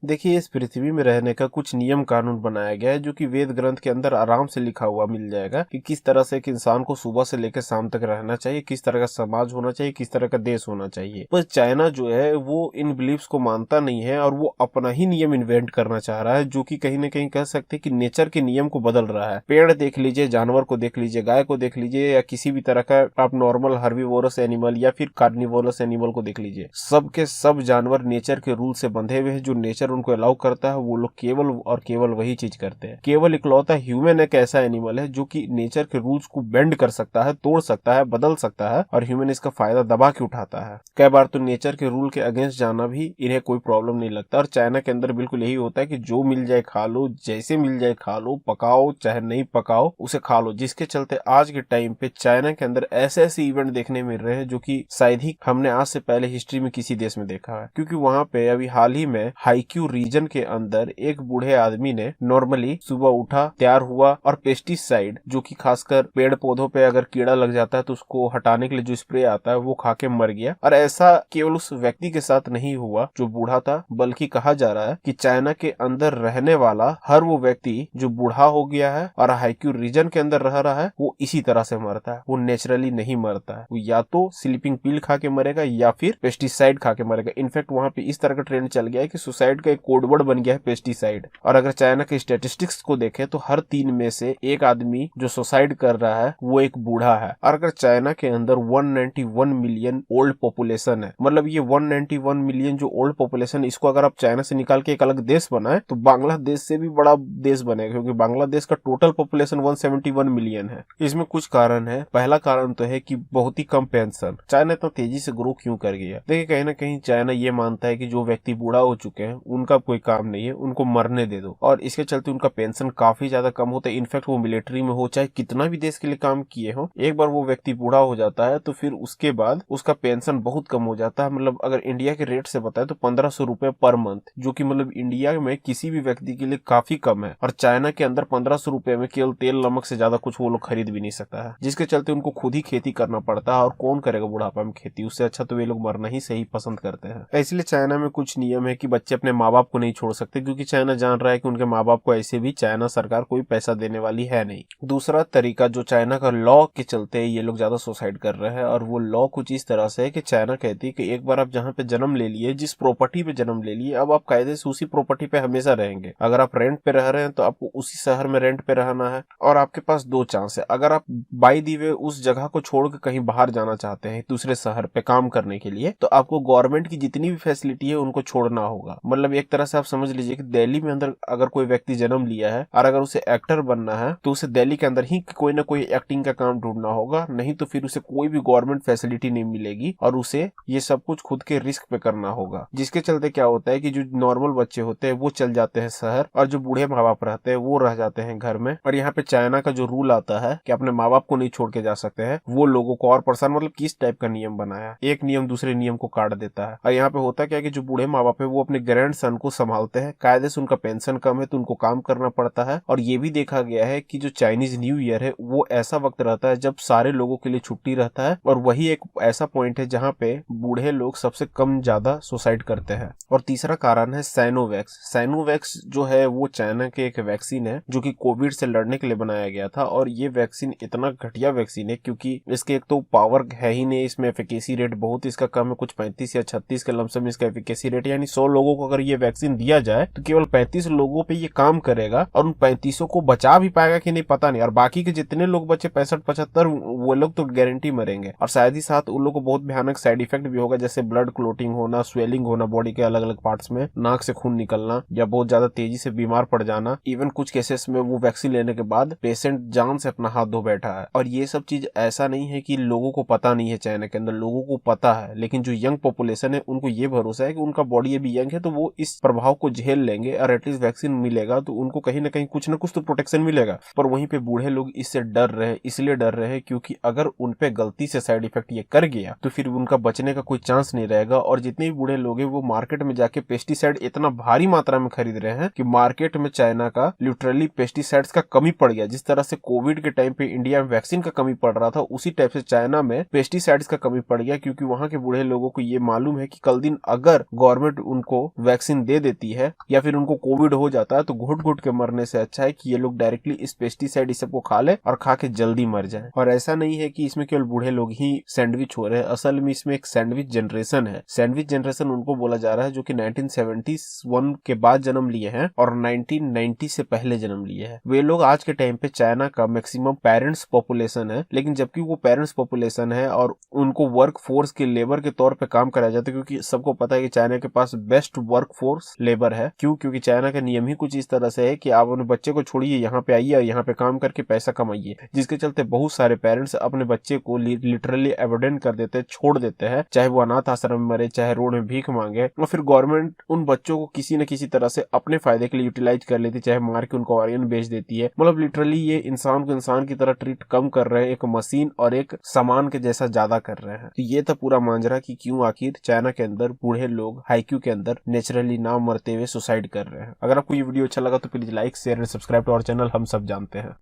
देखिए, इस पृथ्वी में रहने का कुछ नियम कानून बनाया गया है जो कि वेद ग्रंथ के अंदर आराम से लिखा हुआ मिल जाएगा कि किस तरह से एक इंसान को सुबह से लेकर शाम तक रहना चाहिए, किस तरह का समाज होना चाहिए, किस तरह का देश होना चाहिए। पर चाइना जो है वो इन बिलीफ्स को मानता नहीं है और वो अपना ही नियम इन्वेंट करना चाह रहा है, जो कि कहीं ना कहीं कह सकते हैं कि नेचर के नियम को बदल रहा है। पेड़ देख लीजिए, जानवर को देख लीजिए, गाय को देख लीजिए, या किसी भी तरह का आप नॉर्मल हर्बीवोरस एनिमल या फिर कार्निवोरस एनिमल को देख लीजिए, सब के सब जानवर नेचर के रूल से बंधे हुए हैं। जो नेचर उनको अलाउ करता है वो लोग केवल और केवल वही चीज करते हैं। केवल इकलौता ह्यूमन एक ऐसा एनिमल है जो कि नेचर के रूल्स को बेंड कर सकता है, तोड़ सकता है, बदल सकता है, और ह्यूमन इसका फायदा दबा के उठाता है। कई बार तो नेचर के रूल के अगेंस्ट जाना भी इन्हें कोई प्रॉब्लम नहीं लगता। और चाइना के अंदर बिल्कुल यही होता है कि जो मिल जाए खा लो, जैसे मिल जाए खा लो, पकाओ चाहे नहीं पकाओ उसे खा लो। जिसके चलते आज के टाइम पे चाइना के अंदर ऐसे ऐसे इवेंट देखने मिल रहे हैं जो कि शायद ही हमने आज से पहले हिस्ट्री में किसी देश में देखा है। क्योंकि वहां पे अभी हाल ही में हाईक्यू रीजन के अंदर एक बूढ़े आदमी ने नॉर्मली सुबह उठा, तैयार हुआ और पेस्टिसाइड, जो कि खासकर पेड़ पौधों पे अगर कीड़ा लग जाता है तो उसको हटाने के लिए जो स्प्रे आता है, वो खा के मर गया। और ऐसा केवल उस व्यक्ति के साथ नहीं हुआ जो बूढ़ा था, बल्कि कहा जा रहा है कि चाइना के अंदर रहने वाला हर वो व्यक्ति जो बूढ़ा हो गया है और हाईक्यू रीजन के अंदर रह रहा है, वो इसी तरह से मरता है। वो नेचुरली नहीं मरता है, वो या तो स्लीपिंग पिल खा के मरेगा या फिर पेस्टिसाइड खा के मरेगा। इनफैक्ट वहां पे इस तरह का ट्रेंड चल गया है कि सुसाइड का एक कोडवर्ड बन गया है पेस्टिसाइड। और अगर चाइना के स्टेटिस्टिक्स को देखें तो हर 3 में से एक आदमी जो सुसाइड कर रहा है वो एक बूढ़ा है। और अगर चाइना के अंदर 191 मिलियन ओल्ड पॉपुलेशन है, मतलब ये 191 मिलियन जो ओल्ड पॉपुलेशन, इसको अगर आप चाइना से निकाल के एक अलग देश बनाए तो बांग्लादेश से भी बड़ा देश बनेगा, क्योंकि बांग्लादेश का टोटल पॉपुलेशन 171 मिलियन है। इसमें कुछ कारण है। पहला कारण तो है कि बहुत ही कम पेंशन। चाइना इतना तेजी से ग्रो क्यों कर गया? देखिए, कहीं ना कहीं चाइना ये मानता है कि जो व्यक्ति बूढ़ा हो चुके हैं उनका कोई काम नहीं है, उनको मरने दे दो, और इसके चलते उनका पेंशन काफी ज्यादा कम होता है। इनफैक्ट वो मिलिट्री में हो, चाहे कितना भी देश के लिए काम किए हो, एक बार वो व्यक्ति बूढ़ा हो जाता है तो फिर उसके बाद उसका पेंशन बहुत कम हो जाता है। मतलब अगर इंडिया के रेट से बताए तो 1500 रुपए पर मंथ, जो कि मतलब इंडिया में किसी भी व्यक्ति के लिए काफी कम है। और चाइना के अंदर 1500 रुपए में केवल तेल नमक से ज्यादा कुछ वो लोग खरीद भी नहीं सकता है, जिसके चलते उनको खुद ही खेती करना पड़ता है। और कौन करेगा बुढ़ापा में खेती? उससे अच्छा तो वे लोग मरना ही सही पसंद करते हैं। इसलिए चाइना में कुछ नियम है कि बच्चे अपने माँ बाप को नहीं छोड़ सकते, क्योंकि चाइना जान रहा है कि उनके माँ बाप को ऐसे भी चाइना सरकार कोई पैसा देने वाली है नहीं। दूसरा तरीका, जो चाइना का लॉ के चलते ये लोग ज्यादा सुसाइड कर रहे हैं, और वो लॉ कुछ इस तरह से है कि चाइना कहती है कि एक बार आप जहाँ पे जन्म ले लिए, जिस प्रॉपर्टी पे जन्म ले लिए, अब आप कायदे से उसी प्रॉपर्टी पे हमेशा रहेंगे। अगर आप रेंट पे रह रहे हैं तो आपको उसी शहर में रेंट पे रहना है। और आपके पास 2 चांस है, अगर आप बाई दी वे उस जगह को छोड़ के कहीं बाहर जाना चाहते हैं दूसरे शहर पे काम करने के लिए, तो आपको गवर्नमेंट की जितनी भी फैसिलिटी है उनको छोड़ना होगा। मतलब एक तरह से आप समझ लीजिए कि दिल्ली में अंदर अगर कोई व्यक्ति जन्म लिया है और अगर उसे एक्टर बनना है तो उसे दिल्ली के अंदर ही कोई ना कोई एक्टिंग का काम ढूंढना होगा, नहीं तो फिर उसे कोई भी गवर्नमेंट फैसिलिटी नहीं मिलेगी और उसे ये सब कुछ खुद के रिस्क पे करना होगा। जिसके चलते क्या होता है कि जो नॉर्मल बच्चे होते हैं वो चल जाते हैं शहर, और जो बूढ़े माँ बाप रहते हैं वो रह जाते हैं घर में। और यहाँ पे चाइना का जो रूल आता है कि अपने माँ बाप को नहीं छोड़ के जा सकते हैं, वो लोगों को और परेशान, मतलब किस टाइप का नियम बनाया, एक नियम दूसरे नियम को काट देता है। और यहाँ पे होता क्या है कि जो बूढ़े माँ बाप है वो अपने ग्रैंड सन को संभालते हैं। कायदे से उनका पेंशन कम है तो उनको काम करना पड़ता है। और ये भी देखा गया है कि जो चाइनीज न्यू ईयर है वो ऐसा वक्त रहता है जब सारे लोगों के लिए छुट्टी रहता है, और वही एक ऐसा पॉइंट है जहाँ पे बूढ़े लोग सबसे कम ज्यादा सुसाइड करते हैं। और तीसरा कारण है साइनोवैक्स। साइनोवैक्स जो है वो चाइना के एक वैक्सीन है जो कि कोविड से लड़ने के लिए बनाया गया था। और ये वैक्सीन इतना घटिया वैक्सीन है क्योंकि इसके एक तो पावर है ही नहीं, इसमें एफिकेसी रेट बहुत इसका कम है, कुछ 35 या 36 के लमसम इसका एफिकेसी रेट। यानी 100 लोगों को अगर ये वैक्सीन दिया जाए तो केवल 35 लोगों पे ये काम करेगा, और उन 35 को बचा भी पाएगा कि नहीं पता नहीं। और बाकी के जितने लोग बचे 65-75 वो लोग तो गारंटी मरेंगे। और शायद ही साथ उन लोगों को बहुत भयानक साइड इफेक्ट भी होगा, जैसे ब्लड क्लोटिंग होना, स्वेलिंग होना बॉडी के अलग अलग पार्ट्स में, नाक से खून निकलना, या बहुत ज्यादा तेजी से बीमार पड़ जाना। इवन कुछ केसेस में वो वैक्सीन लेने के बाद पेशेंट जान से अपना हाथ धो बैठा है। और ये सब चीज ऐसा नहीं है कि लोगों को पता नहीं है, चाइना के अंदर लोगों को पता है, लेकिन जो यंग पॉपुलेशन है उनको ये भरोसा है कि उनका बॉडी अभी यंग है तो वो इस प्रभाव को झेल लेंगे, और एटलीस्ट वैक्सीन मिलेगा तो उनको कहीं ना कहीं कुछ ना कुछ तो प्रोटेक्शन मिलेगा। पर वहीं पे बूढ़े लोग इससे डर रहे, इसलिए डर रहे हैं क्योंकि अगर उनपे गलती से साइड इफेक्ट ये कर गया तो फिर उनका बचने का कोई चांस नहीं रहेगा। और जितने भी बूढ़े लोग हैं वो मार्केट में जाके पेस्टिसाइड इतना भारी मात्रा में खरीद रहे हैं कि मार्केट में चाइना का लिटरली पेस्टिसाइड्स का कमी पड़ गया। जिस तरह से कोविड के टाइम पे इंडिया में वैक्सीन का कमी पड़ रहा था, उसी टाइप से चाइना में पेस्टिसाइड्स का कमी पड़ गया, क्योंकि वहां के बूढ़े लोगों को ये मालूम है कि कल दिन अगर गवर्नमेंट उनको वैक्सीन वैक्सीन दे देती है या फिर उनको कोविड हो जाता है तो घुट घुट के मरने से अच्छा है कि ये लोग डायरेक्टली इस पेस्टिसाइड इस सबको खा ले और खा के जल्दी मर जाए। और ऐसा नहीं है कि इसमें केवल बूढ़े लोग ही सैंडविच हो रहे हैं, असल में इसमें एक सैंडविच जनरेशन है। सैंडविच जनरेशन उनको बोला जा रहा है जो कि 1971 के बाद जन्म लिए हैं और 1990 से पहले जन्म लिए हैं। वे लोग आज के टाइम पे चाइना का मैक्सिमम पेरेंट्स पॉपुलेशन है, लेकिन जबकि वो पेरेंट्स पॉपुलेशन है और उनको वर्क फोर्स के लेबर के तौर पे काम कराया जाता है, क्योंकि सबको पता है कि चाइना के पास बेस्ट वर्क फोर्स लेबर है। क्यों? क्योंकि चाइना का नियम ही कुछ इस तरह से है कि आप अपने बच्चे को छोड़िए, यहाँ पे आइए और यहाँ पे काम करके पैसा कमाइए, जिसके चलते बहुत सारे पेरेंट्स अपने बच्चे को लिटरली एबंडन कर देते हैं, छोड़ देते हैं, चाहे वो अनाथ आश्रम में मरे, चाहे रोड में भीख मांगे। और फिर गवर्नमेंट उन बच्चों को किसी न किसी तरह से अपने फायदे के लिए यूटिलाइज कर लेती है, चाहे मार के उनको ऑर्गन बेच देती है। मतलब लिटरली ये इंसान को इंसान की तरह ट्रीट कम कर रहे हैं, एक मशीन और एक सामान के जैसा ज्यादा कर रहे हैं। तो ये था पूरा मांजरा कि क्यों आखिर चाइना के अंदर बूढ़े लोग हाईक्यू के अंदर नेचुरली ना मरते हुए सुसाइड कर रहे हैं। अगर आपको ये वीडियो अच्छा लगा तो please like share and subscribe to our channel हम सब जानते हैं।